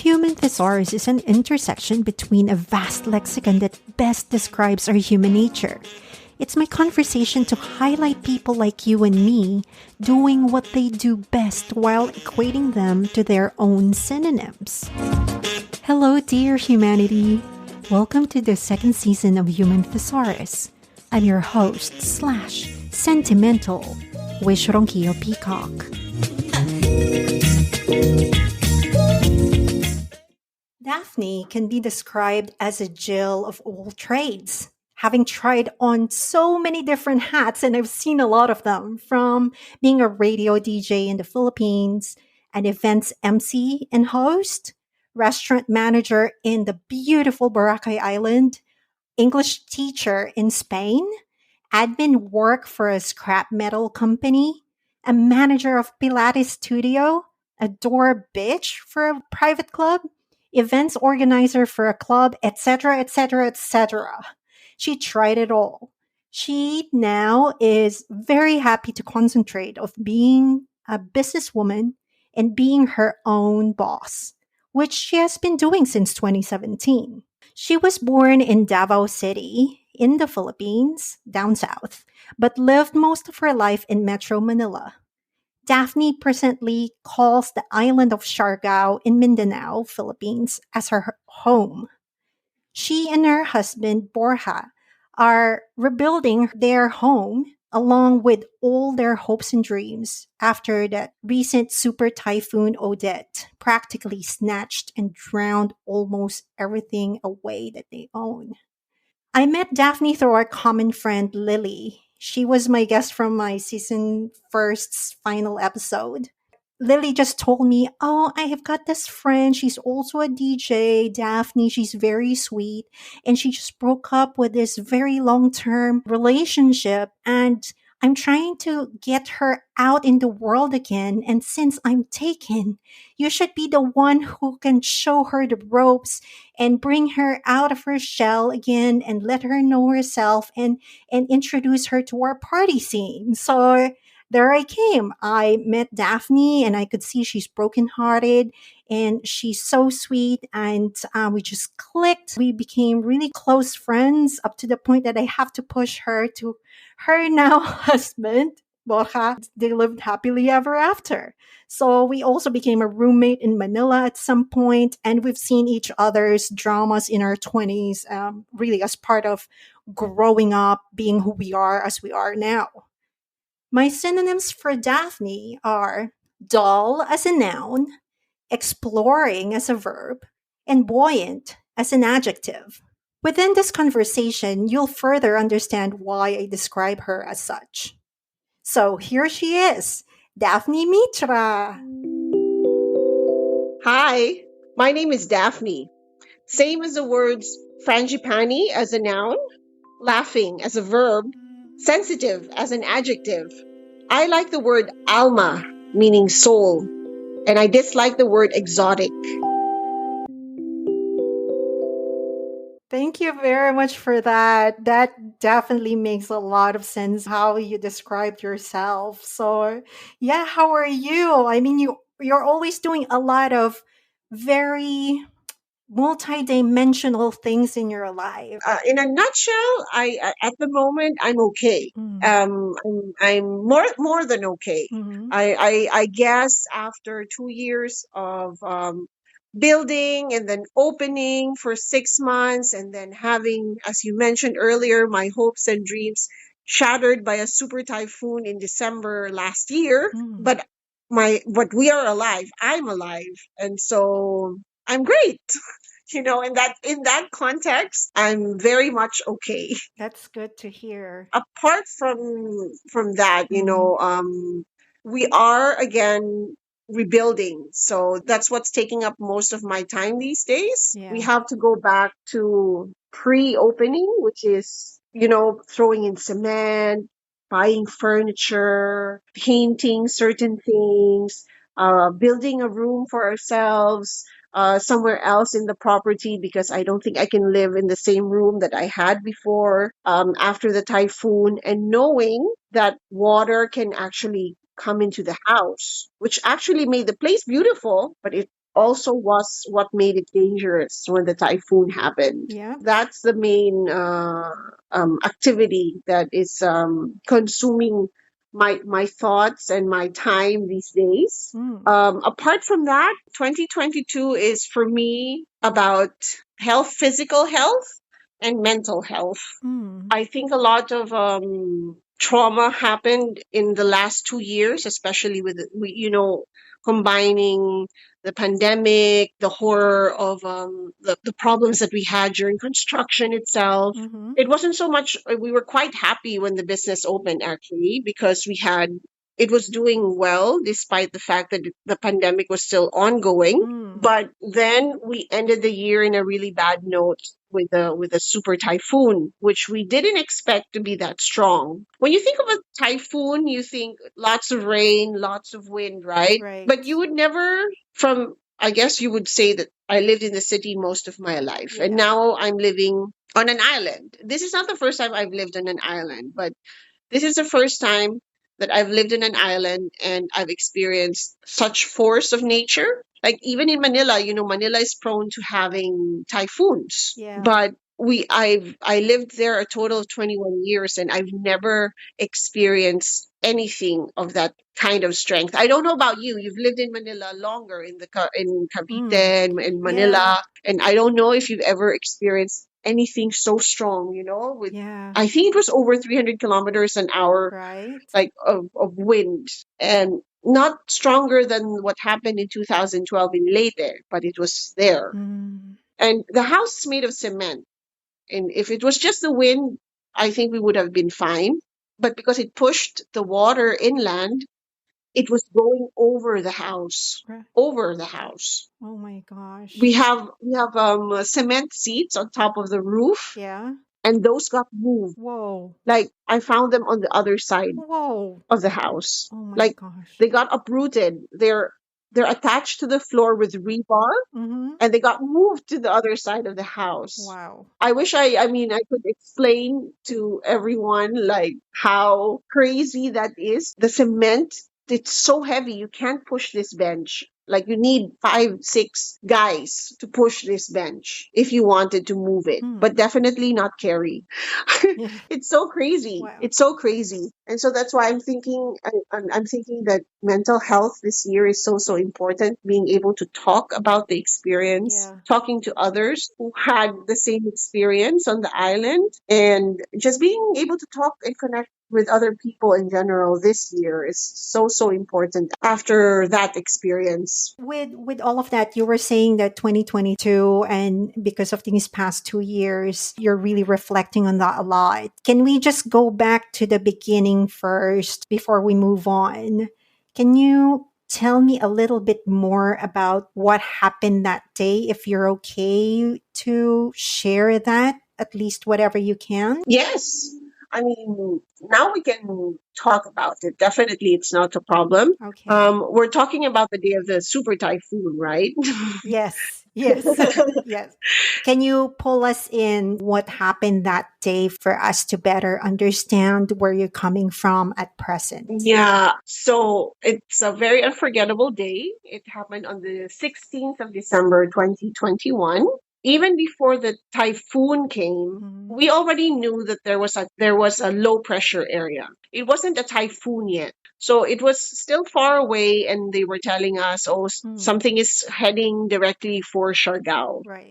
human thesaurus is an intersection between a vast lexicon that best describes our human nature. It's my conversation to highlight people like you and me doing what they do best while equating them to their own synonyms. Hello, dear humanity. Welcome to the second season of Human Thesaurus. I'm your host / sentimental, Wish Ronquillo Peacock. Daphne can be described as a Jill of all trades, having tried on so many different hats, and I've seen a lot of them, from being a radio DJ in the Philippines, an events MC and host, restaurant manager in the beautiful Boracay Island, English teacher in Spain, admin work for a scrap metal company, a manager of Pilates studio, a door bitch for a private club, events organizer for a club, etc., etc., etc. She tried it all. She now is very happy to concentrate of being a businesswoman and being her own boss, which she has been doing since 2017. She was born in Davao City in the Philippines, down south, but lived most of her life in Metro Manila. Daphne presently calls the island of Siargao in Mindanao, Philippines, as her home. She and her husband, Borja, are rebuilding their home along with all their hopes and dreams after that recent super typhoon Odette practically snatched and drowned almost everything away that they own. I met Daphne through our common friend Lily. She was my guest from my season first's final episode. Lily just told me, "Oh, I have got this friend. She's also a DJ, Daphne. She's very sweet. And she just broke up with this very long term relationship. And I'm trying to get her out in the world again. And since I'm taken, you should be the one who can show her the ropes and bring her out of her shell again and let her know herself and introduce her to our party scene." So there I came. I met Daphne and I could see she's brokenhearted and she's so sweet. And we just clicked. We became really close friends up to the point that I have to push her to her now husband, Borja. They lived happily ever after. So we also became a roommate in Manila at some point, and we've seen each other's dramas in our 20s, really as part of growing up, being who we are as we are now. My synonyms for Daphne are dull as a noun, exploring as a verb, and buoyant as an adjective. Within this conversation, you'll further understand why I describe her as such. So here she is, Daphne Mitra. Hi, my name is Daphne. Same as the words frangipani as a noun, laughing as a verb, sensitive as an adjective. I like the word alma, meaning soul, and I dislike the word exotic. Thank you very much for that. That definitely makes a lot of sense how you described yourself. So, yeah, how are you? I mean, you're always doing a lot of very multidimensional things in your life. In a nutshell, at the moment I'm okay. I'm more than okay. Mhm. I guess after 2 years of building and then opening for 6 months and then having, as you mentioned earlier, my hopes and dreams shattered by a super typhoon in December last year. Mm. But we are alive. I'm alive, and so I'm great. In that context, I'm very much okay. That's good to hear. Apart from that, we are again rebuilding. So that's what's taking up most of my time these days. Yeah. We have to go back to pre-opening, which is, throwing in cement, buying furniture, painting certain things, building a room for ourselves, somewhere else in the property because I don't think I can live in the same room that I had before after the typhoon, and knowing that water can actually come into the house, which actually made the place beautiful, but it also was what made it dangerous when the typhoon happened. Yeah. That's the main activity that is consuming my thoughts and my time these days. Mm. Apart from that, 2022 is for me about health, physical health, and mental health. Mm. I think a lot of trauma happened in the last 2 years, especially with, combining the pandemic, the horror of the problems that we had during construction itself. Mm-hmm. It wasn't so much, we were quite happy when the business opened actually, because it was doing well despite the fact that the pandemic was still ongoing. Mm. But then we ended the year in a really bad note with a super typhoon, which we didn't expect to be that strong. When you think of a typhoon, you think lots of rain, lots of wind, right? But you Right. would never, from I guess you would say that I lived in the city most of my life, and Yeah. now I'm living on an island. This is not the first time I've lived on an island, but this is the first time that I've lived in an island and I've experienced such force of nature. Like even in Manila, Manila is prone to having typhoons. Yeah. But I lived there a total of 21 years and I've never experienced anything of that kind of strength. I don't know about you. You've lived in Manila longer in Cavite Mm. and in Yeah. Manila, and I don't know if you've ever experienced anything so strong, with Yeah. I think it was over 300 kilometers an hour, Right. like of wind, and not stronger than what happened in 2012 in Leyte, but it was there. Mm. And the house is made of cement. And if it was just the wind, I think we would have been fine. But because it pushed the water inland, it was going over the house, Right. over the house. Oh my gosh. We have cement seats on top of the roof, Yeah. and those got moved. Whoa. Like I found them on the other side Whoa. of the house. Oh my Like gosh. they got uprooted. They're attached to the floor with rebar, Mm-hmm. and they got moved to the other side of the house. Wow. I could explain to everyone like how crazy that is. The cement, it's so heavy, you can't push this bench. Like you need 5, 6 guys to push this bench if you wanted to move it, Mm. but definitely not carry. Yeah. It's so crazy. Wow. It's so crazy. And so that's why I'm thinking that mental health this year is so important. Being able to talk about the experience, Yeah. talking to others who had the same experience on the island, and just being able to talk and connect with other people in general this year is so important after that experience. With all of that, you were saying that 2022, and because of these past 2 years, you're really reflecting on that a lot. Can we just go back to the beginning first before we move on? Can you tell me a little bit more about what happened that day, if you're okay to share that, at least whatever you can? Yes. I mean, now we can talk about it. Definitely, it's not a problem. Okay. We're talking about the day of the super typhoon, right? Yes, yes, yes. Can you pull us in what happened that day for us to better understand where you're coming from at present? Yeah, so it's a very unforgettable day. It happened on the 16th of December, 2021. Even before the typhoon came, Mhm. we already knew that there was a low pressure area. It wasn't a typhoon yet. So it was still far away, and they were telling us, oh, Mm, something is heading directly for Siargao. right.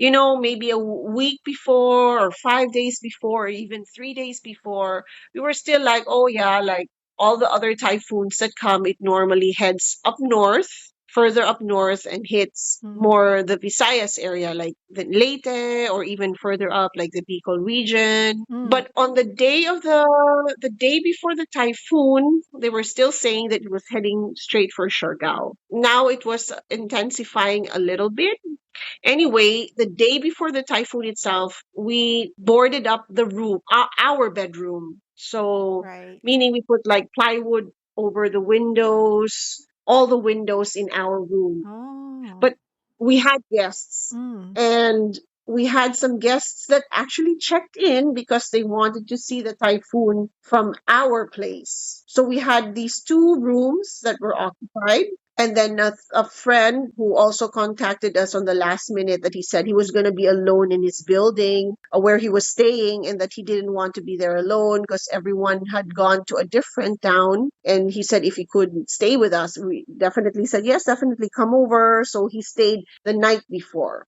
Maybe a week before, or 5 days before, or even 3 days before, we were still like, oh yeah, like all the other typhoons that come, it normally heads up north, further up north, and hits Mm, more the Visayas area, like the Leyte, or even further up, like the Bicol region. mm, But on the day before the typhoon, they were still saying that it was heading straight for Siargao. Now it was intensifying a little bit. Anyway, the day before the typhoon itself, we boarded up the room, our bedroom. So, right. meaning we put like plywood over the windows, all the windows in our room. Oh, But we had guests, mm, and we had some guests that actually checked in because they wanted to see the typhoon from our place. So we had these two rooms that were occupied. And then a friend who also contacted us on the last minute, that he said he was going to be alone in his building where he was staying, and that he didn't want to be there alone because everyone had gone to a different town. And he said if he could stay with us, we definitely said, yes, definitely come over. So he stayed the night before.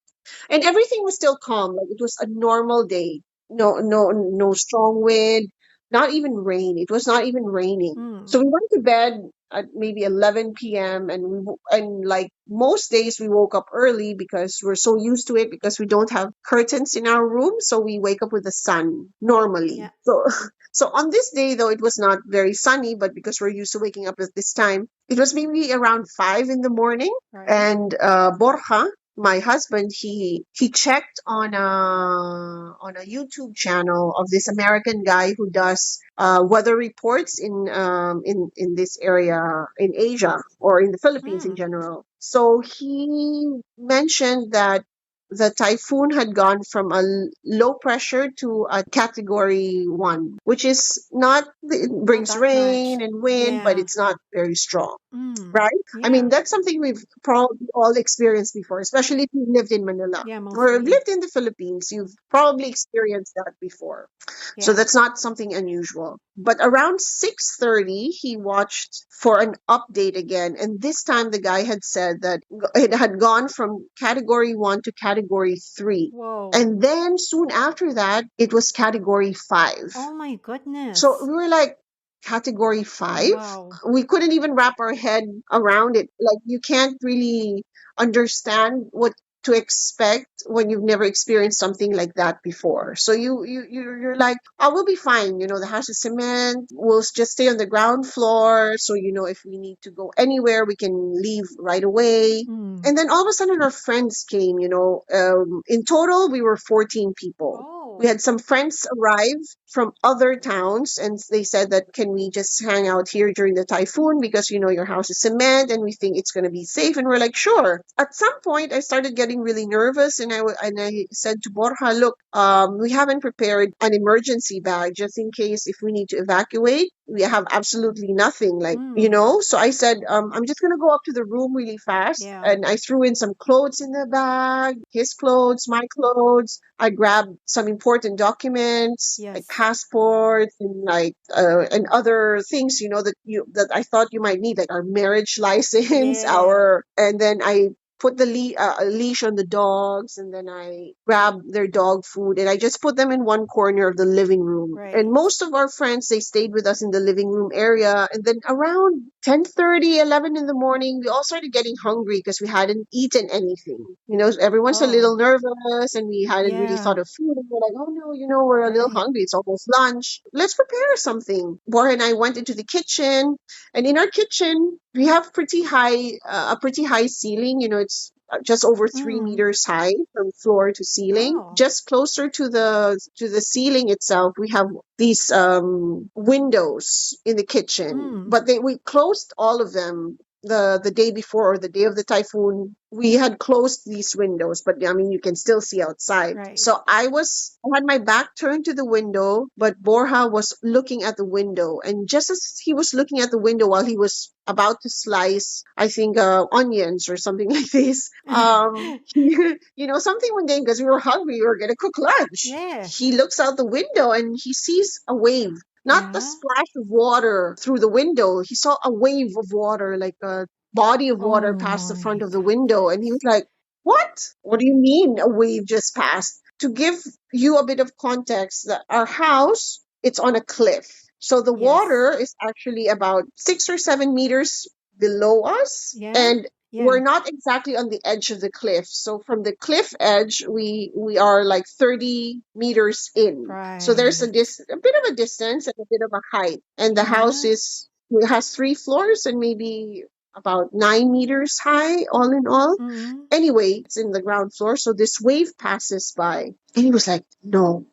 And everything was still calm. Like it was a normal day. No strong wind, not even rain. It was not even raining. Mm. So we went to bed at maybe 11 p.m. and and like most days we woke up early because we're so used to it, because we don't have curtains in our room, so we wake up with the sun normally. Yeah. So so on this day though, it was not very sunny, but because we're used to waking up at this time, it was maybe around 5 in the morning. Right. And Borja, my husband, he checked on a YouTube channel of this American guy who does weather reports in this area in Asia, or in the Philippines in Mm. general. So he mentioned that the typhoon had gone from a low pressure to a category 1, which is not, it Not brings that much. rain and wind, but Yeah. it's not very strong. Mm. Right? I mean, Yeah. that's something we've probably all experienced before, especially if you lived in Manila Yeah, or have mostly. lived in the Philippines. You've probably experienced that before. So Yeah. that's not something unusual. But around 6:30, he watched for an update again. And this time the guy had said that it had gone from category 1 to category 3. Whoa. And then soon after that, it was category 5. Oh my So goodness. we were like, category 5? Wow. We couldn't even wrap our head around it. Like, you can't really understand what to expect when you've never experienced something like that before. So you're like, oh, we'll be fine. The house is cement. We'll just stay on the ground floor. So, if we need to go anywhere, we can leave right away. Mm. And then all of a sudden, our friends came. In total, we were 14 people. We Oh. had some friends arrive from other towns, and they said that, can we just hang out here during the typhoon, because your house is cement and we think it's going to be safe. And we're like, sure. At some point I started getting really nervous, and I said to Borja, look, we haven't prepared an emergency bag just in case if we need to evacuate. We have absolutely nothing, like, Mm. so I said, I'm just going to go up to the room really fast, Yeah. and I threw in some clothes in the bag, his clothes, my clothes. I grabbed some important documents like Yes. passports and and other things, that I thought you might need, like our marriage license, Yeah. our and then I put a leash on the dogs, and then I grabbed their dog food, and I just put them in one corner of the living room. And Right. most of our friends, they stayed with us in the living room area. And then around 10:30, 11 in the morning, we all started getting hungry because we hadn't eaten anything. Everyone's a Oh. little nervous, and we hadn't really thought Yeah. of food. And we're like, oh no, we're a little Right. hungry. It's almost lunch. Let's prepare something. Bora and I went into the kitchen, and in our kitchen, we have a pretty high ceiling. It's just over three Mm. meters high from floor to ceiling. Oh. Just closer to the ceiling itself, we have these windows in the kitchen, Mm. but we closed all of them the day before, or the day of the typhoon. We had closed these windows, but I mean, you can still see outside. Right. So I had my back turned to the window, but Borja was looking at the window. And just as he was looking at the window while he was about to slice, I think, onions or something like this, something mundane, because we were hungry, we were going to cook lunch. Yeah. He looks out the window and he sees a wave. Not the Yeah. splash of water through the window. He saw a wave of water, like a body of water Oh past the front my of the window. And he was goodness. like, what? What do you mean a wave just passed? To give you a bit of context, our house, it's on a cliff. So the Yes. water is actually about 6 or 7 meters below us. Yeah. And Yeah. we're not exactly on the edge of the cliff. So from the cliff edge, we are like 30 meters in. So there's Right. a bit of a distance and a bit of a height. And the house Yeah. it has 3 floors and maybe about 9 meters high, all in all. Mm. Anyway, it's in the ground floor. So this wave passes by. And he was like, no,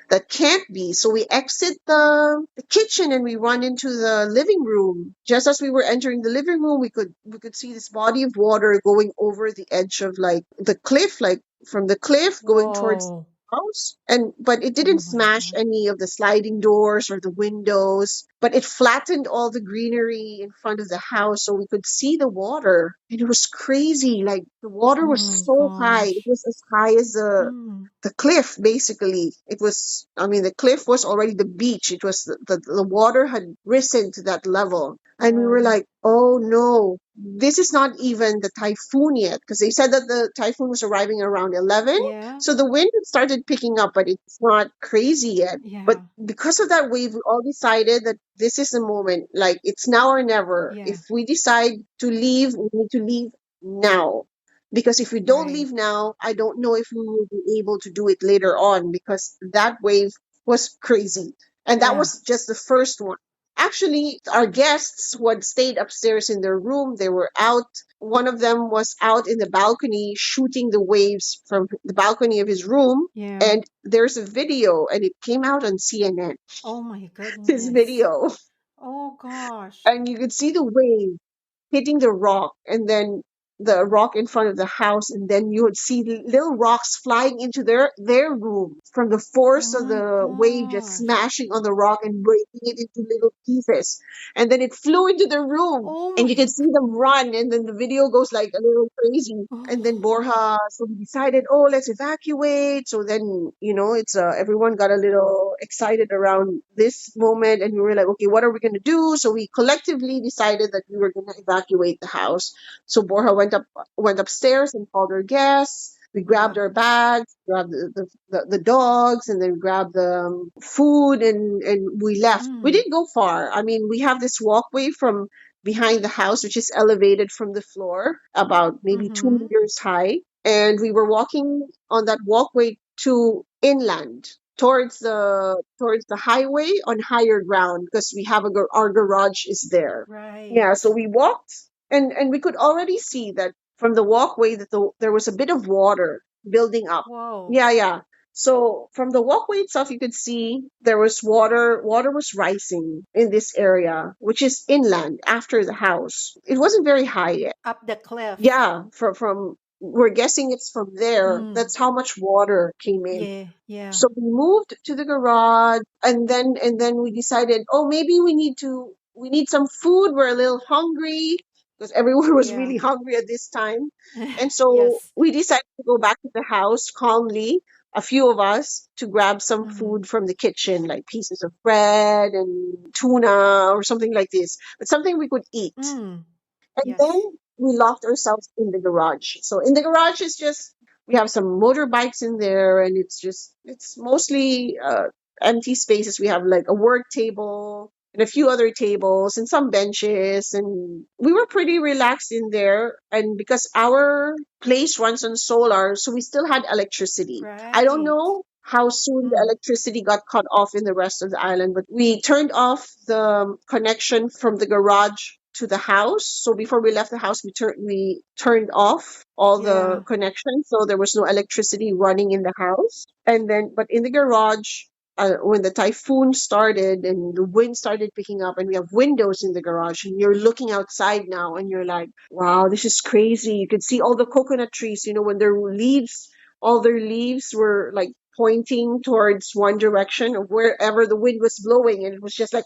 that can't be. So we exit the kitchen and we run into the living room. Just as we were entering the living room, we could see this body of water going over the edge of like the cliff, like from the cliff going towards Whoa. the house. But it Oh didn't my smash god. any of the sliding doors or the windows. but it flattened all the greenery in front of the house so we could see the water. And it was crazy. Like the water Oh was my so high. It gosh. was as high as Mm. the cliff, basically. It was, I mean, the cliff was already the beach. It was the water had risen to that level. And we were Oh. like, oh no, this is not even the typhoon yet. Because they said that the typhoon was arriving around 11. Yeah. So the wind had started picking up, but it's not crazy yet. But Yeah. because of that wave, we all decided that this is the moment. Like, it's now or never. Yeah. If we decide to leave, we need to leave now. Because if we don't Right. leave now, I don't know if we will be able to do it later on because that wave was crazy. And that Yeah. was just the first one. Actually, our guests who had stayed upstairs in their room, they were out. One of them was out in the balcony shooting the waves from the balcony of his room. Yeah. And there's a video, and it came out on CNN, Oh my this goodness. video. Oh gosh. And you could see the wave hitting the rock and then the rock in front of the house, and then you would see little rocks flying into their room from the Oh force of my the wave just gosh. smashing on the rock and breaking it into little pieces. And then it flew into the room Oh and you my could see them run, and then the video goes like a little crazy. And then oh. Borja, so we decided, oh, let's evacuate. So then, it's everyone got a little excited around this moment, and we were like, okay, what are we going to do? So we collectively decided that we were going to evacuate the house. So Borja went upstairs and called our guests. We Yeah. grabbed our bags, grabbed the dogs, and then grabbed the food, and we left. We Mm. didn't go far. I mean, we have this walkway from behind the house, which is elevated from the floor about maybe two Mm-hmm. meters high. And we were walking on that walkway to inland towards the highway on higher ground because we have our garage is there. Yeah, so Right. we walked, and we could already see that from the walkway that there was a bit of water building up. Whoa. Yeah, yeah. So from the walkway itself, you could see there was water. Water was rising in this area, which is inland after the house. It wasn't very high yet. Up the cliff. Yeah, from we're guessing it's from there. Mm. That's how much water came in. Yeah. Yeah. So we moved to the garage, and then we decided, oh, maybe we need some food. We're a little hungry because everyone was Yeah. really hungry at this time. And so Yes. we decided to go back to the house calmly, a few of us, to grab some Mm. food from the kitchen, like pieces of bread and tuna or something like this, but something we could eat. Mm. And then Yes. we locked ourselves in the garage. So in the garage is just we have some motorbikes in there, and it's mostly empty spaces. We have like a work table and a few other tables and some benches, and we were pretty relaxed in there. And because our place runs on solar, so we still had electricity. I don't Right. know how soon the Mm. electricity got cut off in the rest of the island, but we turned off the connection from the garage to the house. So before we left the house, we turned off all the Yeah. connections, so there was no electricity running in the house. And then, but in the garage, when the typhoon started and the wind started picking up, and we have windows in the garage, and you're looking outside now, and you're like, wow, this is crazy. You could see all the coconut trees. When all their leaves were like pointing towards one direction of wherever the wind was blowing, and it was just like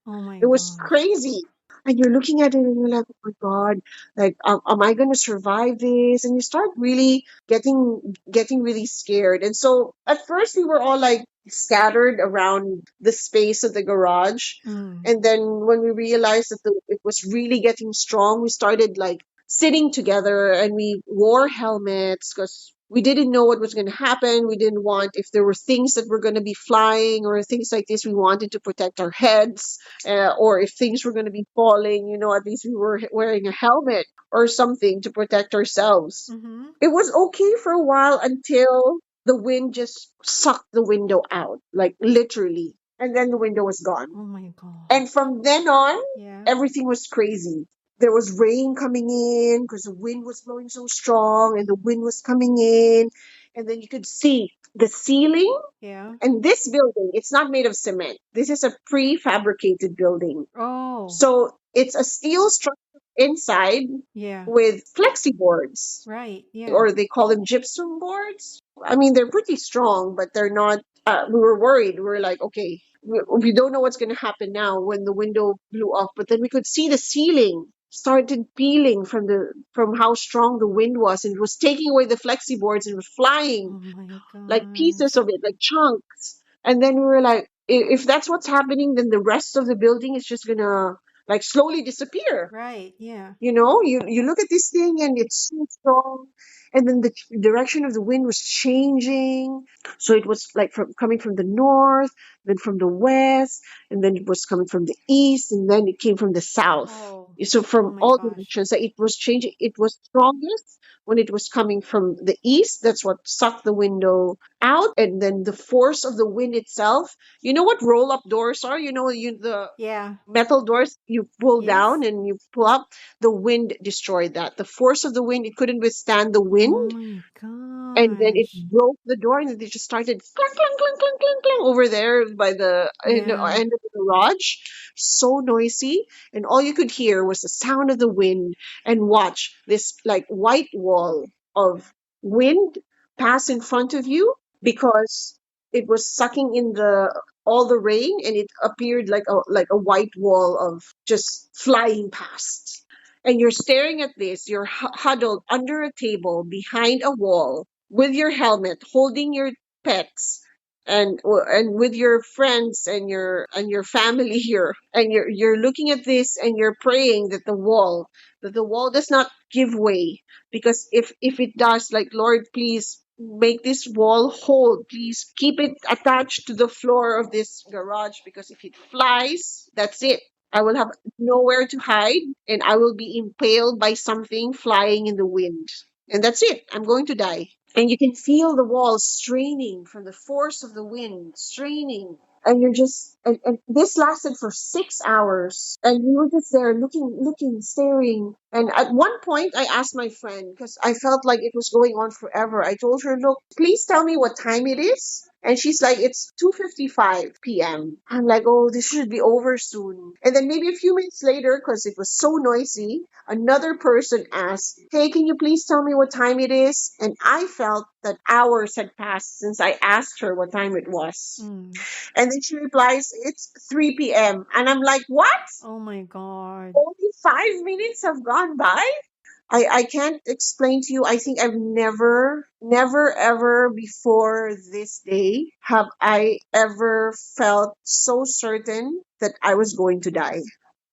Oh my it was gosh. crazy. And you're looking at it and you're like, oh my God, like, am I going to survive this? And you start really getting really scared. And so at first we were all like scattered around the space of the garage. Mm. And then when we realized that it was really getting strong, we started like sitting together, and we wore helmets because we didn't know what was going to happen. We didn't want, if there were things that were going to be flying or things like this, we wanted to protect our heads, or if things were going to be falling, at least we were wearing a helmet or something to protect ourselves. Mm-hmm. It was okay for a while until the wind just sucked the window out, like literally. And then the window was gone. Oh my And gosh. from then on, Yeah. everything was crazy. There was rain coming in because the wind was blowing so strong, and the wind was coming in. And then you could see the ceiling. Yeah. And this building, it's not made of cement. This is a prefabricated building. Oh. So it's a steel structure inside Yeah. with flexi boards, Right. Yeah. or they call them gypsum boards. I mean, they're pretty strong, but they're not. we were worried. We were like, okay, we don't know what's going to happen now when the window blew off. But then we could see the ceiling started peeling from how strong the wind was, and it was taking away the flexi boards and was flying Oh my like pieces of gosh. it, like chunks. And then we were like, if that's what's happening, then the rest of the building is just gonna like slowly disappear. Right. Yeah. You look at this thing and it's so strong, and then the direction of the wind was changing. So it was like coming from the north, then from the west, and then it was coming from the east, and then it came from the south. Oh. So Oh from my all gosh. directions, it was changing. It was strongest when it was coming from the east. That's what sucked the window out, and then the force of the wind itself. You know what roll up doors are? The Yeah. metal doors you pull down Yes. and you pull up. The wind destroyed that. The force of the wind, it couldn't withstand the wind, Oh my and then it gosh. broke the door, and they just started clunk clunk clunk clunk clunk clunk over there by the Yeah. end of the garage. So noisy, and all you could hear was the sound of the wind, and watch this like white wall of wind pass in front of you, because it was sucking in the all the rain, and it appeared like a white wall of just flying past. And you're staring at this, you're huddled under a table behind a wall with your helmet, holding your pets, and with your friends and your family here, and you're looking at this, and you're praying that the wall does not give way, because if it does, like, Lord, please make this wall hold, please keep it attached to the floor of this garage, because if it flies, that's it. I will have nowhere to hide, and I will be impaled by something flying in the wind. And that's it. I'm going to die. And you can feel the walls straining from the force of the wind, straining. And you're just, and this lasted for 6 hours. And we were just there looking, staring. And at one point, I asked my friend, because I felt like it was going on forever. I told her, look, please tell me what time it is. And she's like, it's 2:55 p.m. I'm like, oh, this should be over soon. And then maybe a few minutes later, because it was so noisy, another person asked, hey, can you please tell me what time it is? And I felt that hours had passed since I asked her what time it was. Mm. And then she replies, it's 3 p.m. And I'm like, what? Oh my god. Only 5 minutes have gone by? I can't explain to you. I think I've never, ever before this day have I ever felt so certain that I was going to die.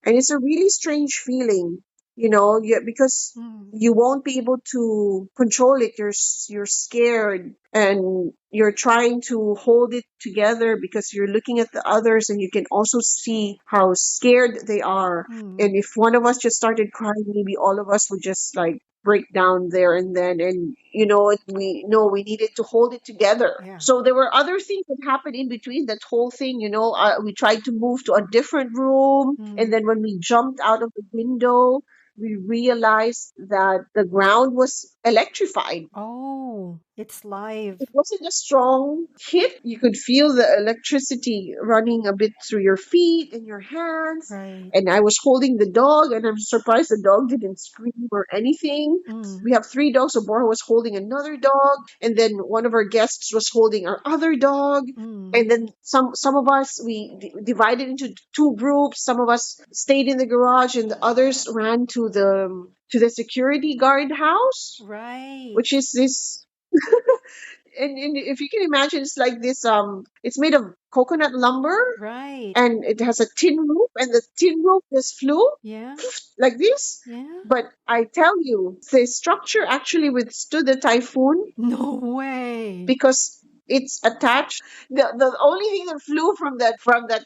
And it's a really strange feeling, because Mm. you won't be able to control it. You're scared, and you're trying to hold it together because you're looking at the others, and you can also see how scared they are. Mm. And if one of us just started crying, maybe all of us would just like break down there and then. And we know we needed to hold it together. Yeah. So there were other things that happened in between that whole thing. We tried to move to a different room, and Mm. then when we jumped out of the window, we realized that the ground was electrified. Oh, it's It live. wasn't a strong hit. You could feel the electricity running a bit through your feet and your hands. Right. And I was holding the dog, and I'm surprised the dog didn't scream or anything. Mm. We have three dogs, so Bora was holding another dog, and then one of our guests was holding our other dog. Mm. And then some of us, we divided into two groups. Some of us stayed in the garage, and the others ran to the security guard house, Right. which is this. And if you can imagine, it's like this, it's made of coconut lumber, Right. and it has a tin roof, and the tin roof just flew Yeah. like this. Yeah. But I tell you, the structure actually withstood the typhoon, No way. because it's attached. The only thing that flew from that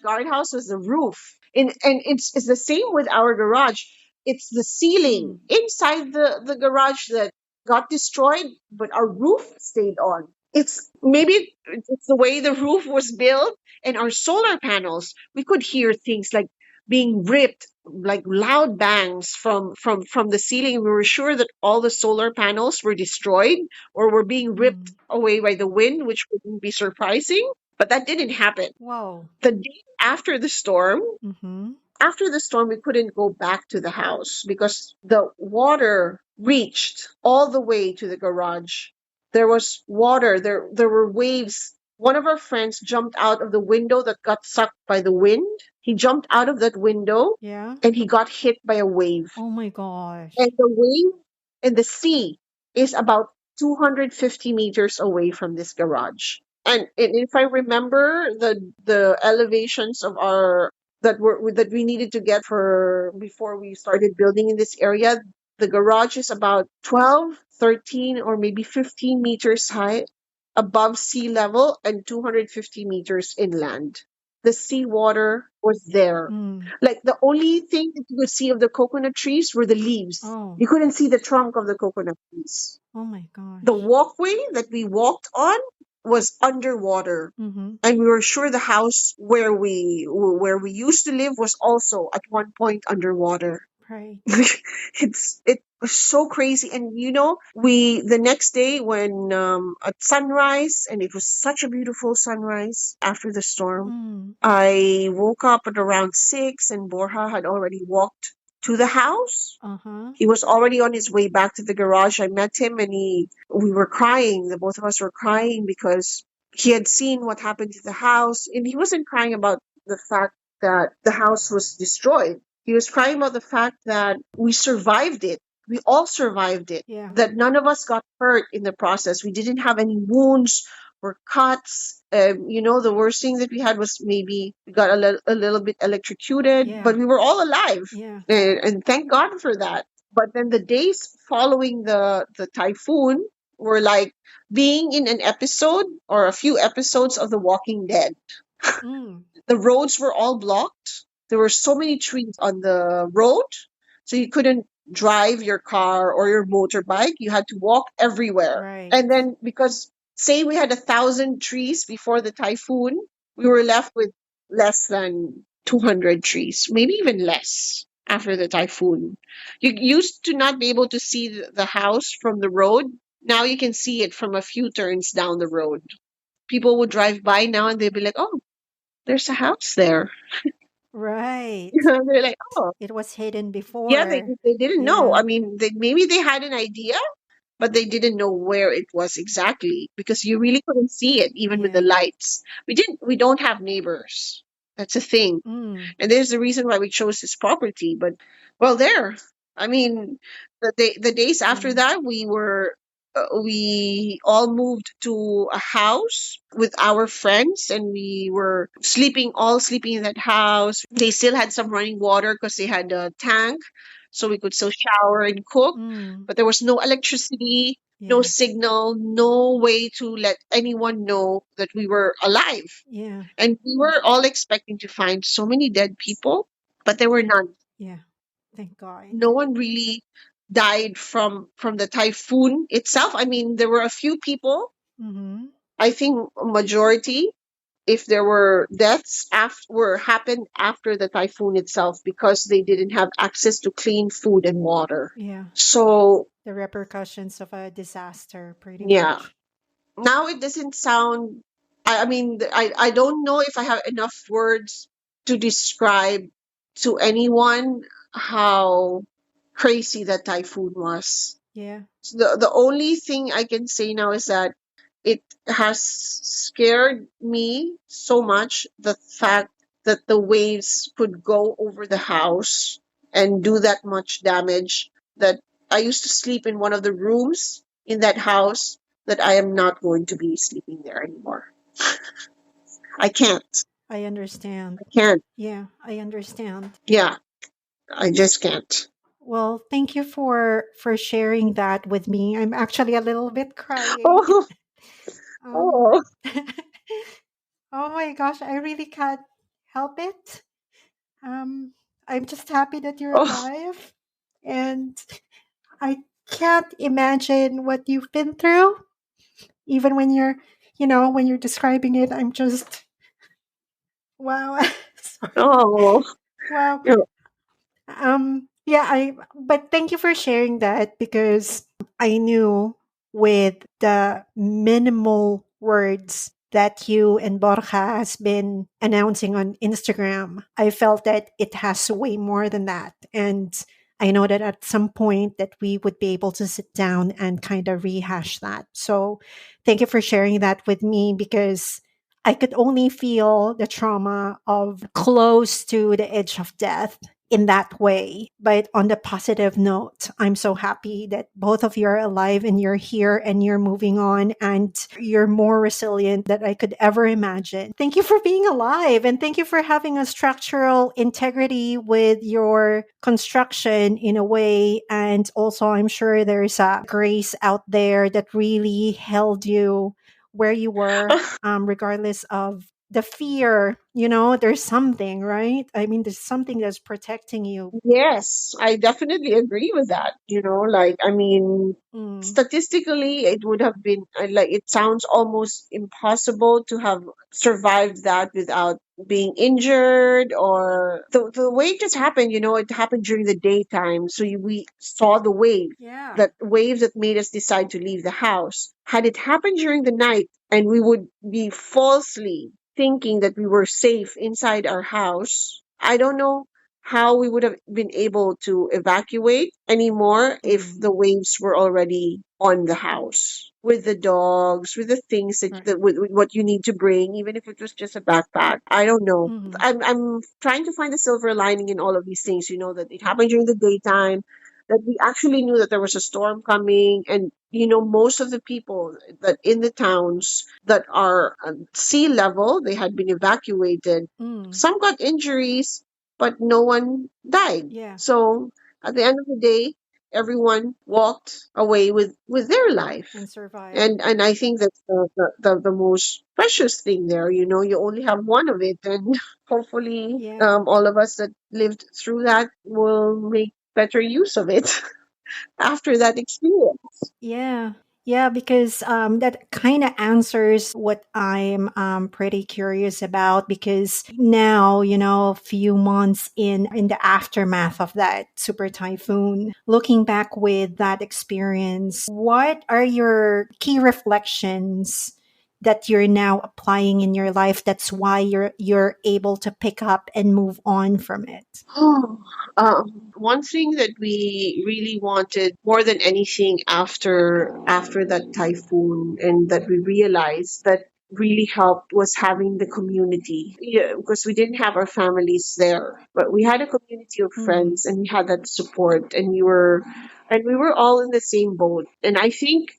guardhouse was the roof. And it's the same with our garage. It's the ceiling Mm. inside the garage that got destroyed, but our roof stayed on. It's the way the roof was built, and our solar panels. We could hear things like being ripped, like loud bangs from the ceiling. We were sure that all the solar panels were destroyed or were being ripped Mm. away by the wind, which wouldn't be surprising. But that didn't happen. Whoa. The day Mm-hmm. after the storm, we couldn't go back to the house because the water reached all the way to the garage. There was water. There were waves One of our friends jumped out of the window that got sucked by the wind. He jumped out of that window Yeah. and he got hit by a wave. Oh my And gosh. the wave and the sea is about 250 meters away from this garage. And if I remember the elevations of our that we needed to get for before we started building in this area, the garage is about 12, 13, or maybe 15 meters high above sea level and 250 meters inland. The seawater was there. Mm. Like the only thing that you could see of the coconut trees were the leaves. Oh. You couldn't see the trunk of the coconut trees. Oh my The gosh. walkway that we walked on was underwater. Mm-hmm. And we were sure the house where we used to live was also at one point underwater. Right. It was so crazy. And we the next day when at sunrise, and it was such a beautiful sunrise after the storm, Mm. I woke up at around 6 and Borja had already walked to the house. Uh-huh. He was already on his way back to the garage. I met him and we were crying. The both of us were crying because he had seen what happened to the house. And he wasn't crying about the fact that the house was destroyed. He was crying about the fact that we survived it. We all survived it. Yeah. That none of us got hurt in the process. We didn't have any wounds or cuts. The worst thing that we had was maybe we got a little bit electrocuted, Yeah. but we were all alive. Yeah. And thank God for that. But then the days following the typhoon were like being in an episode or a few episodes of The Walking Dead. Mm. The roads were all blocked. There were so many trees on the road, so you couldn't drive your car or your motorbike. You had to walk everywhere. Right. And then because say we had 1,000 trees before the typhoon, we were left with less than 200 trees, maybe even less after the typhoon. You used to not be able to see the house from the road. Now you can see it from a few turns down the road. People would drive by now and they'd be like, oh, there's a house there. Right. They're like, oh, It was hidden yeah, they, before. they didn't know. Yeah. I mean, maybe they had an idea, but they didn't know where it was exactly because you really couldn't see it even with the Yeah. lights. We don't have neighbors. That's a thing. Mm. And there's the reason why we chose this property. But well, there. I mean, the days after Yeah. that, we all moved to a house with our friends, and we were all sleeping in that house. They still had some running water because they had a tank, so we could still shower and cook. Mm. But there was no electricity, no Yeah. signal, no way to let anyone know that we were alive. Yeah. And we were all expecting to find so many dead people, but there were none. Yeah. Thank God. No one really died from the typhoon itself. I mean, there were a few people. Mm-hmm. I think a majority, if there were deaths happened after the typhoon itself because they didn't have access to clean food and water. Yeah. So The repercussions of a disaster, pretty yeah, much. now it doesn't sound. I mean, I don't know if I have enough words to describe to anyone how crazy that typhoon was. Yeah. So the only thing I can say now is that it has scared me so much, the fact that the waves could go over the house and do that much damage, that I used to sleep in one of the rooms in that house, that I am not going to be sleeping there anymore. I can't. I understand. I can't. Yeah, I understand. Yeah, I just can't. Well, thank you for sharing that with me. I'm actually a little bit crying. Oh, Um, oh, oh my gosh, I really can't help it. Um, I'm just happy that you're oh, alive, and I can't imagine what you've been through. Even when when you're describing it, I'm just wow. Sorry. oh. Wow. Yeah. Yeah, but thank you for sharing that because I knew with the minimal words that you and Borja has been announcing on Instagram, I felt that it has way more than that. And I know that at some point that we would be able to sit down and kind of rehash that. So thank you for sharing that with me because I could only feel the trauma of close to the edge of death in that way. But on the positive note, I'm so happy that both of you are alive and you're here and you're moving on and you're more resilient than I could ever imagine. Thank you for being alive and thank you for having a structural integrity with your construction in a way. And also, I'm sure there's a grace out there that really held you where you were, regardless of the fear. There's something, right? I mean, there's something that's protecting you. Yes, I definitely agree with that. Like, I mean, Mm, statistically, it would have been like, it sounds almost impossible to have survived that without being injured, or the way it just happened. It happened during the daytime. So we saw the wave, yeah. that wave that made us decide to leave the house. Had it happened during the night, and we would be falsely thinking that we were safe inside our house, I don't know how we would have been able to evacuate anymore if Mm, the waves were already on the house with the dogs, with the things right. with what you need to bring, even if it was just a backpack. I don't know. Mm, I'm trying to find the silver lining in all of these things. That it happened during the daytime, that we actually knew that there was a storm coming, and most of the people that in the towns that are sea level, they had been evacuated. mm, Some got injuries, but no one died. yeah. So at the end of the day, everyone walked away with their life. And survive. And I think that's the most precious thing there. You only have one of it, and hopefully, Yeah. all of us that lived through that will make better use of it after that experience. Yeah. Yeah, because that kind of answers what I'm pretty curious about. Because now, a few months in the aftermath of that super typhoon, looking back with that experience, what are your key reflections that you're now applying in your life? That's why you're able to pick up and move on from it. Oh, one thing that we really wanted more than anything after that typhoon, and that we realized that really helped, was having the community. Yeah, because we didn't have our families there, but we had a community of Mm, friends, and we had that support, and we were all in the same boat. And I think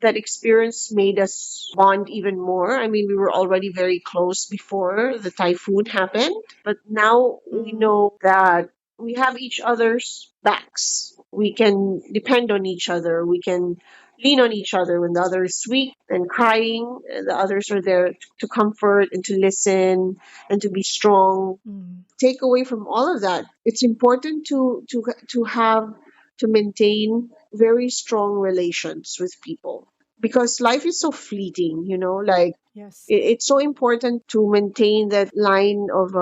that experience made us bond even more. I mean, we were already very close before the typhoon happened, but now we mm, know that we have each other's backs. We can depend on each other. We can lean on each other when the other is weak and crying. The others are there to comfort and to listen and to be strong. mm, Take away from all of that, it's important to maintain very strong relations with people, because life is so fleeting. Like, yes. it's so important to maintain that line of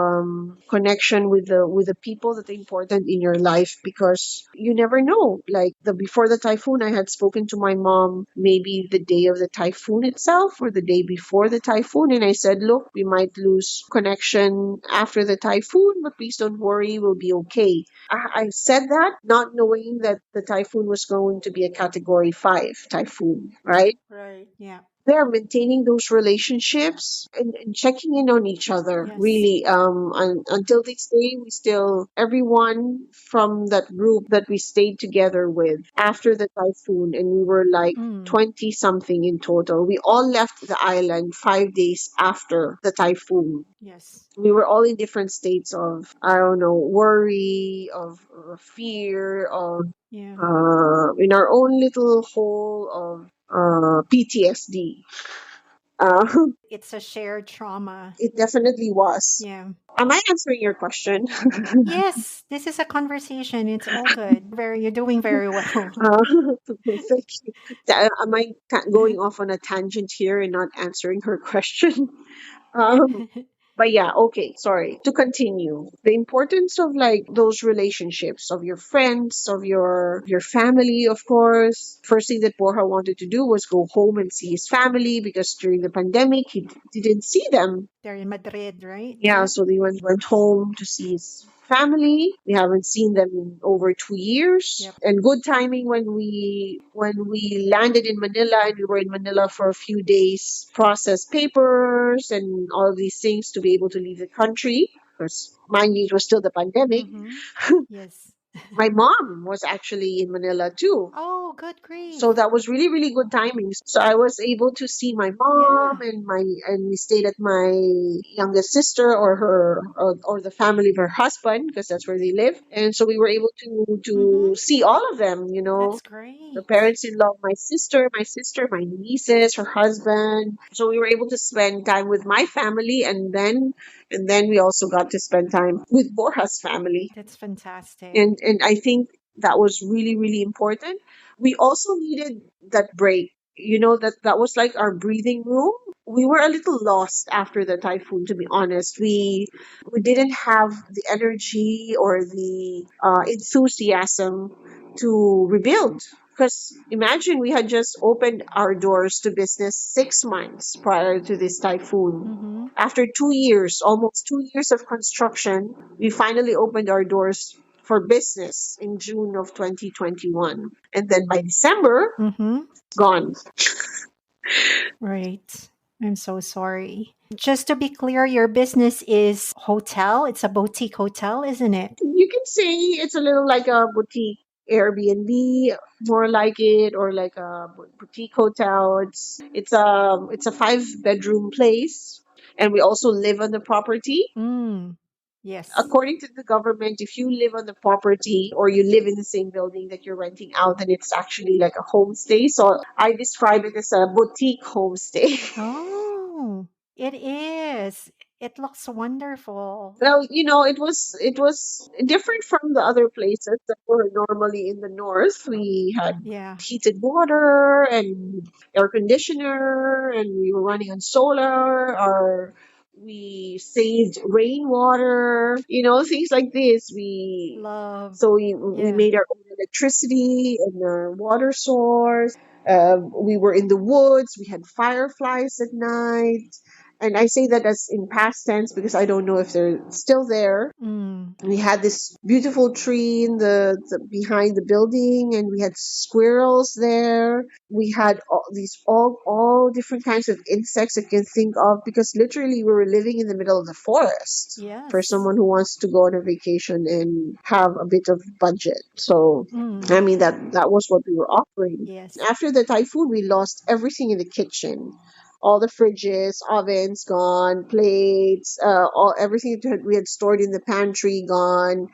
connection with the people that are important in your life, because you never know. Like, the before the typhoon, I had spoken to my mom maybe the day of the typhoon itself, or the day before the typhoon, and I said, look, we might lose connection after the typhoon, but please don't worry, we'll be okay. I said that not knowing that the typhoon was going to be a category 5 typhoon, right? Right. Yeah. They're maintaining those relationships, and checking in on each other, Yes. really. Until this day, we still, everyone from that group that we stayed together with after the typhoon, and we were like Mm, 20 something in total. We all left the island 5 days after the typhoon. yes. We were all in different states of, I don't know, worry, of fear, of Yeah. in our own little hole of PTSD. Uh, It's a shared trauma. it definitely was. Yeah. Am I answering your question? Yes, this is a conversation. It's all good. You're doing very well. Thank you. Am I going off on a tangent here and not answering her question? Um, But yeah, okay, sorry. To continue, the importance of like those relationships, of your friends, of your family, of course. First thing that Borja wanted to do was go home and see his family, because during the pandemic he didn't see them. They're in Madrid, right? Yeah, Yeah. so they went home to see his family. We haven't seen them in over 2 years. Yep. And good timing when we landed in Manila, and we were in Manila for a few days, process papers and all of these things to be able to leave the country. Because mind you, it was still the pandemic. Mm-hmm. Yes. My mom was actually in Manila too. Oh, good So grief. that was really, really good timing. So I was able to see my mom, Yeah. and we stayed at my youngest sister or or the family of her husband, because that's where they live. And so we were able to Mm-hmm. see all of them, That's the great. parents-in-law of my nieces, her husband. So we were able to spend time with my family, and then we also got to spend time with Borja's family. That's fantastic. And I think that was really, really important. We also needed that break. That was like our breathing room. We were a little lost after the typhoon, to be honest. We didn't have the energy or the enthusiasm to rebuild. Because imagine, we had just opened our doors to business 6 months prior to this typhoon. Mm-hmm. After 2 years, almost 2 years of construction, we finally opened our doors for business in June of 2021. And then by December, Mm-hmm. gone. Right. I'm so sorry. Just to be clear, your business is hotel. It's a boutique hotel, isn't it? You can say it's a little like a boutique Airbnb, more like it, or like a boutique hotel. It's a 5 bedroom place, and we also live on the property. Mm. Yes. According to the government, if you live on the property or you live in the same building that you're renting out, then it's actually like a homestay. So I describe it as a boutique homestay. Oh, it is. It looks wonderful. Well, it was different from the other places that were normally in the north. We had Yeah. heated water and air conditioner, and we were running on solar. Or we saved rainwater, things like this. We Love. so we Yeah. made our own electricity and our water source. We were in the woods. We had fireflies at night. And I say that as in past tense because I don't know if they're still there. Mm. We had this beautiful tree in the behind the building, and we had squirrels there. We had all different kinds of insects you can think of, because literally we were living in the middle of the forest for Yes. someone who wants to go on a vacation and have a bit of budget. So I Mm. mean, that was what we were offering. Yes. After the typhoon, we lost everything in the kitchen. All the fridges, ovens gone, plates, all everything that we had stored in the pantry gone.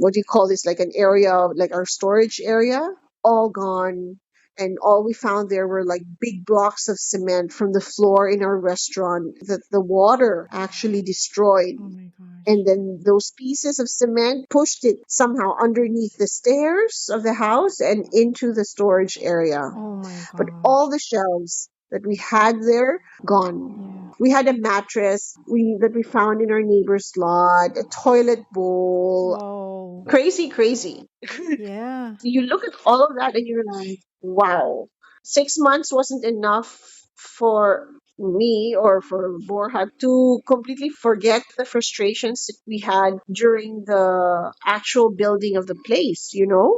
What do you call this? Like an area, like our storage area, all gone. And all we found there were like big blocks of cement from the floor in our restaurant that the water actually destroyed. Oh my gosh. And then those pieces of cement pushed it somehow underneath the stairs of the house and into the storage area. Oh my But all gosh. the shelves that we had there, gone. Yeah. We had a mattress that we found in our neighbor's lot, a toilet bowl. Whoa. Crazy, crazy. Yeah. You look at all of that and you're like, wow. 6 months wasn't enough for me or for Borja to completely forget the frustrations that we had during the actual building of the place.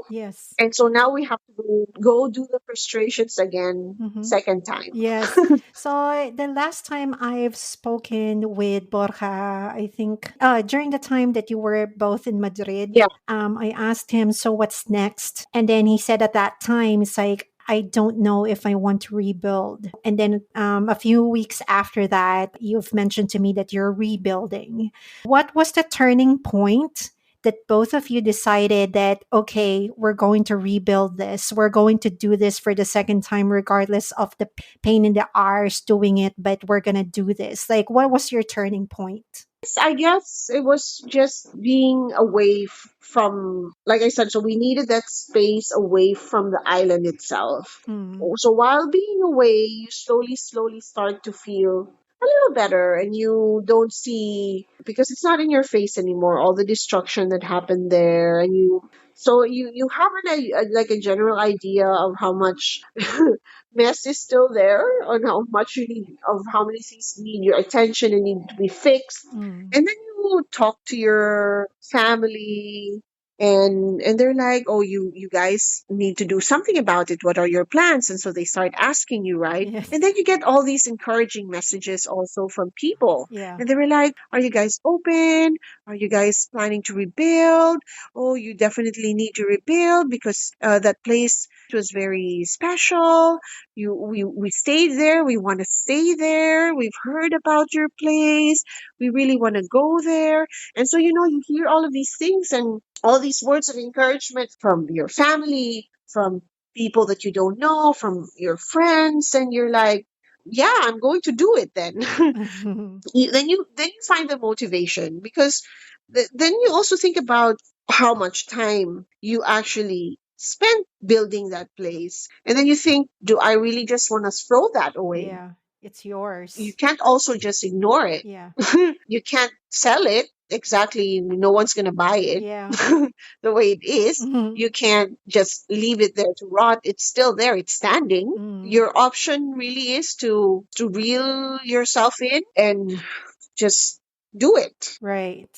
Yes. And so now we have to go do the frustrations again, Mm-hmm. second time. Yes. So the last time I've spoken with Borja, I think during the time that you were both in Madrid, Yeah. I asked him, so what's next? And then he said at that time, it's like, I don't know if I want to rebuild. And then a few weeks after that, you've mentioned to me that you're rebuilding. What was the turning point that both of you decided that, okay, we're going to rebuild this? We're going to do this for the second time, regardless of the pain in the arse doing it, but we're going to do this. Like, what was your turning point? I guess it was just being away from, like I said, so we needed that space away from the island itself. Mm, So while being away, you slowly, slowly start to feel a little better, and you don't see, because it's not in your face anymore, all the destruction that happened there. And you have like a general idea of how much mess is still there, on how much of how many things need your attention and need to be fixed. mm, And then you talk to your family, and they're like, oh, you guys need to do something about it. What are your plans? And so they start asking you, right? Yes. And then you get all these encouraging messages also from people. Yeah. And they were like, are you guys open? Are you guys planning to rebuild? Oh, you definitely need to rebuild because that place was very special. We stayed there. We want to stay there. We've heard about your place. We really want to go there. And so, you hear all of these things and all these words of encouragement from your family, from people that you don't know, from your friends, and you're like, yeah, I'm going to do it then. Then you find the motivation because then you also think about how much time you actually spent building that place, and then you think, do I really just want to throw that away? Yeah. It's You yours. can't also just ignore it. Yeah. You can't sell it. Exactly, no one's going to buy it Yeah. the way it is. Mhm. You can't just leave it there to rot. It's still there, it's standing. Mm. Your option really is to reel yourself in and just do it. Right.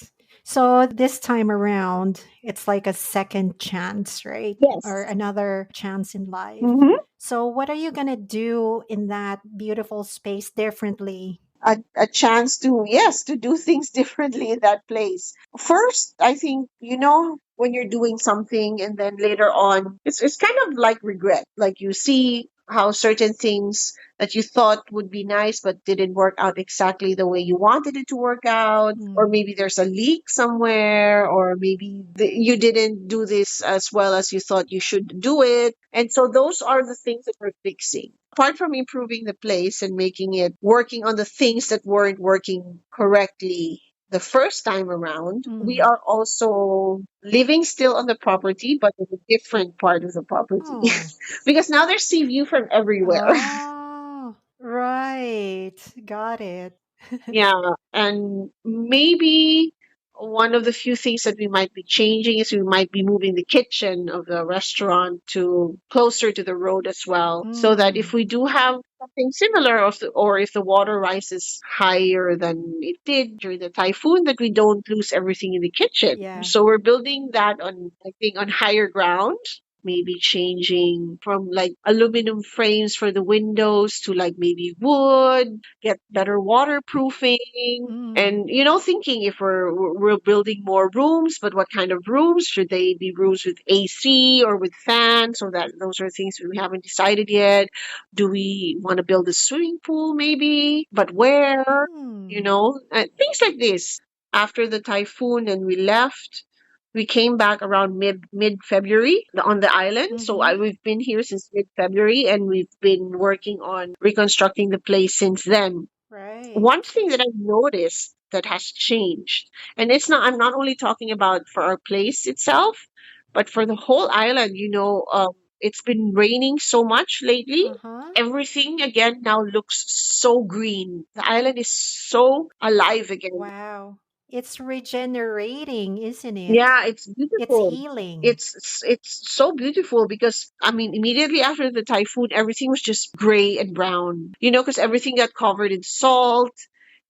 So this time around, it's like a second chance, right? Or Yes. another chance in life. Hmm. So, what are you going to do in that beautiful space differently? A chance to, yes, to do things differently in that place. First, I think, when you're doing something and then later on, it's kind of like regret. Like you see how certain things that you thought would be nice but didn't work out exactly the way you wanted it to work out, or Mm. maybe there's a leak somewhere, or maybe you didn't do this as well as you thought you should do it. And so those are the things that we're fixing. Apart from improving the place and making it working on the things that weren't working correctly the first time around, we Mm. are also living still on the property, but in a different part of the property. Oh. Because now there's sea view from everywhere. Oh, right. Got it. Yeah, and maybe one of the few things that we might be changing is we might be moving the kitchen of the restaurant to closer to the road as well, so that if Mm. we do have something similar, or if the water rises higher than it did during the typhoon, that we don't lose everything in the kitchen. Yeah. So we're building that on, I think, on higher ground. Maybe changing from like aluminum frames for the windows to like maybe wood, get better waterproofing, Mm. and thinking if we're building more rooms, but what kind of rooms? Should they be rooms with AC or with fans? So that those are things we haven't decided yet. Do we want to build a swimming pool maybe, but where? Mm. Things like this. After the typhoon and we left, we came back around mid February on the island. So Mm-hmm. we've been here since mid February, and we've been working on reconstructing the place since then. One Right. thing that I've noticed that has changed, and I'm not only talking about for our place itself, but for the whole island. It's been raining so much lately. Uh-huh. Everything again now looks so green. The island is so alive again. Wow. It's regenerating, isn't it? Yeah, it's It's beautiful. healing. It's so beautiful because I mean immediately after the typhoon everything was just gray and brown. Because everything got covered in salt,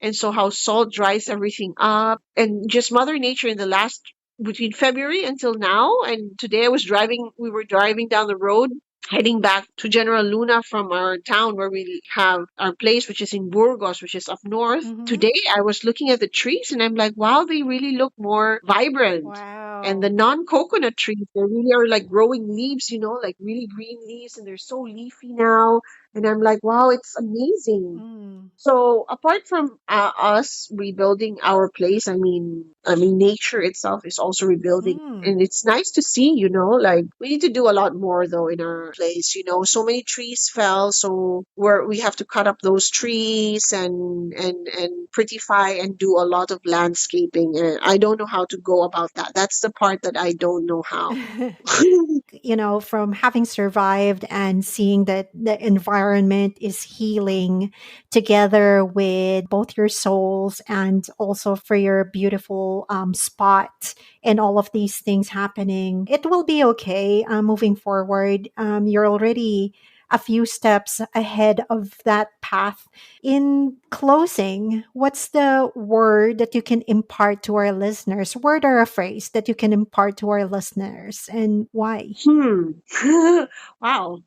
and so how salt dries everything up, and just mother nature in the last between February until now. And today we were driving down the road heading back to General Luna from our town where we have our place, which is in Burgos, which is up north. Mm-hmm. Today, I was looking at the trees and I'm like, wow, they really look more vibrant. And the Wow. non-coconut trees, they really are like growing leaves, like really green leaves, and they're so leafy now. And I'm like, wow, it's amazing. Mm. So apart from us rebuilding our place, I mean, nature itself is also rebuilding, Mm. and it's nice to see. Like we need to do a lot more though in our place. So many trees fell, so we have to cut up those trees and prettify and do a lot of landscaping. And I don't know how to go about that. That's the part that I don't know how. From having survived and seeing that the environment is healing together with both your souls and also for your beautiful spot and all of these things happening, it will be okay moving forward. You're already a few steps ahead of that path. In closing, what's the word that you can impart to our listeners? Word or a phrase that you can impart to our listeners, and why? Hmm. Wow.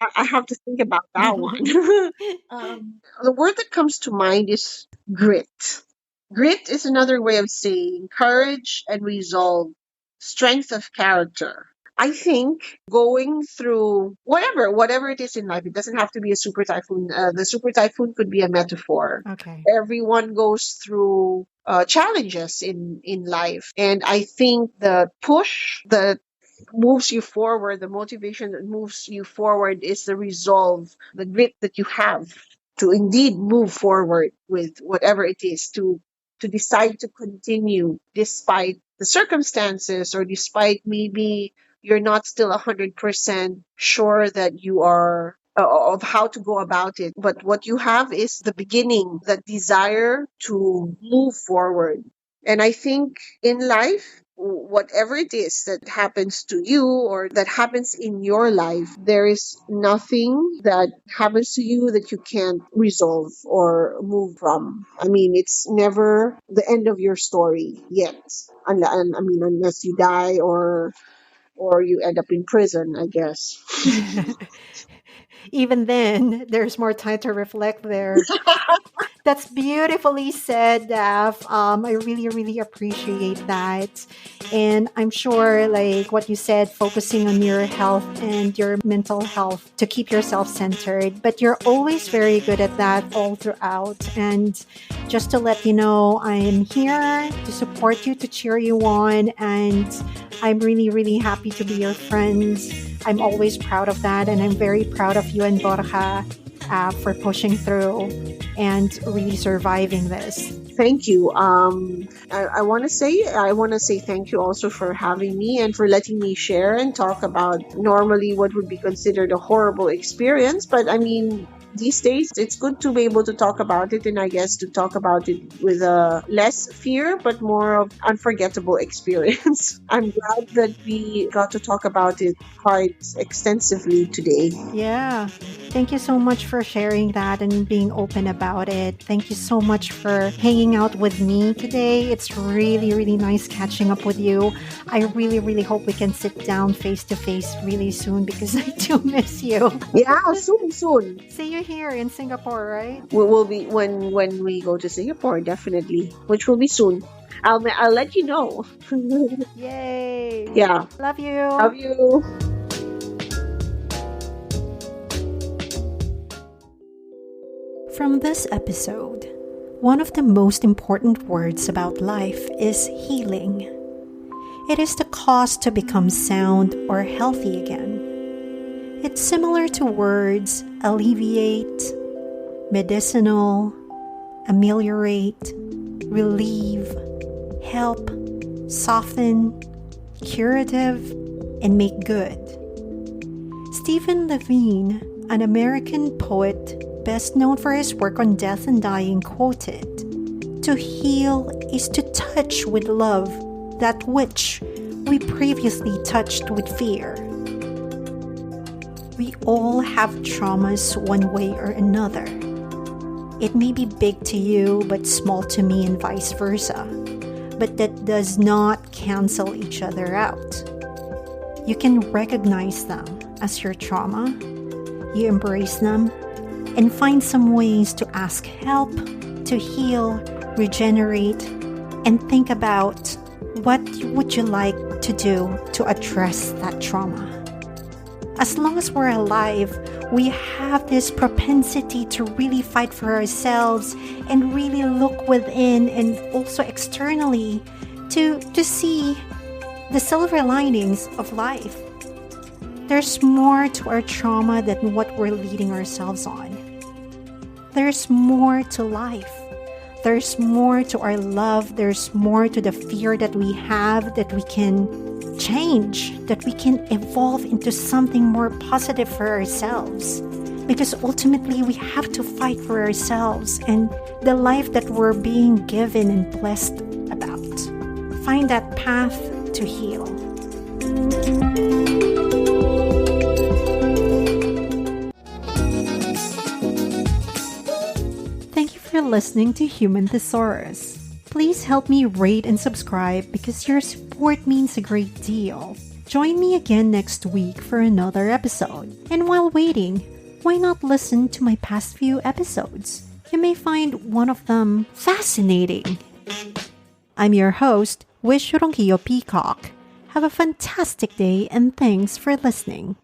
I have to think about that one. The word that comes to mind is grit. Grit is another way of saying courage and resolve, strength of character. I think going through whatever it is in life, it doesn't have to be a super typhoon. The super typhoon could be a metaphor. Okay. Everyone goes through challenges in life, and I think the push, the moves you forward, the motivation that moves you forward is the resolve, the grit that you have to indeed move forward with whatever it is, to decide to continue despite the circumstances, or despite maybe you're not still 100% sure that you are of how to go about it. But what you have is the beginning, that desire to move forward. And I think in life, whatever it is that happens to you or that happens in your life, there is nothing that happens to you that you can't resolve or move from. I mean, it's never the end of your story yet. I mean, unless you die or you end up in prison, I guess. Even then, there's more time to reflect there. That's beautifully said, Daph. I really, really appreciate that. And I'm sure, like what you said, focusing on your health and your mental health to keep yourself centered. But you're always very good at that all throughout. And just to let you know, I'm here to support you, to cheer you on. And I'm really, really happy to be your friend. I'm always proud of that. And I'm very proud of you and Borja for pushing through and really surviving this. Thank you. I want to say thank you also for having me and for letting me share and talk about normally what would be considered a horrible experience. But I mean, these days it's good to be able to talk about it, and I guess to talk about it with a less fear but more of unforgettable experience. I'm glad that we got to talk about it quite extensively today. Yeah. Thank you so much for sharing that and being open about it. Thank you so much for hanging out with me today. It's really, really nice catching up with you. I really, really hope we can sit down face to face really soon because I do miss you. Yeah, soon, soon. See you here in Singapore, right? We will be when we go to Singapore, definitely, which will be soon. I'll let you know. Yay. Yeah. Love you. Love you. From this episode, one of the most important words about life is healing. It is the cost to become sound or healthy again. It's similar to words alleviate, medicinal, ameliorate, relieve, help, soften, curative, and make good. Stephen Levine, an American poet best known for his work on death and dying, quoted, "To heal is to touch with love that which we previously touched with fear." We all have traumas one way or another. It may be big to you but small to me and vice versa, but that does not cancel each other out. You can recognize them as your trauma, you embrace them, and find some ways to ask help, to heal, regenerate, and think about what would you like to do to address that trauma. As long as we're alive, we have this propensity to really fight for ourselves and really look within and also externally to see the silver linings of life. There's more to our trauma than what we're leading ourselves on. There's more to life. There's more to our love. There's more to the fear that we have that we can change, that we can evolve into something more positive for ourselves. Because ultimately, we have to fight for ourselves and the life that we're being given and blessed about. Find that path to heal. listening to Human Thesaurus. Please help me rate and subscribe because your support means a great deal. Join me again next week for another episode. And while waiting, why not listen to my past few episodes? You may find one of them fascinating. I'm your host, Wish Ronquillo Peacock. Have a fantastic day and thanks for listening.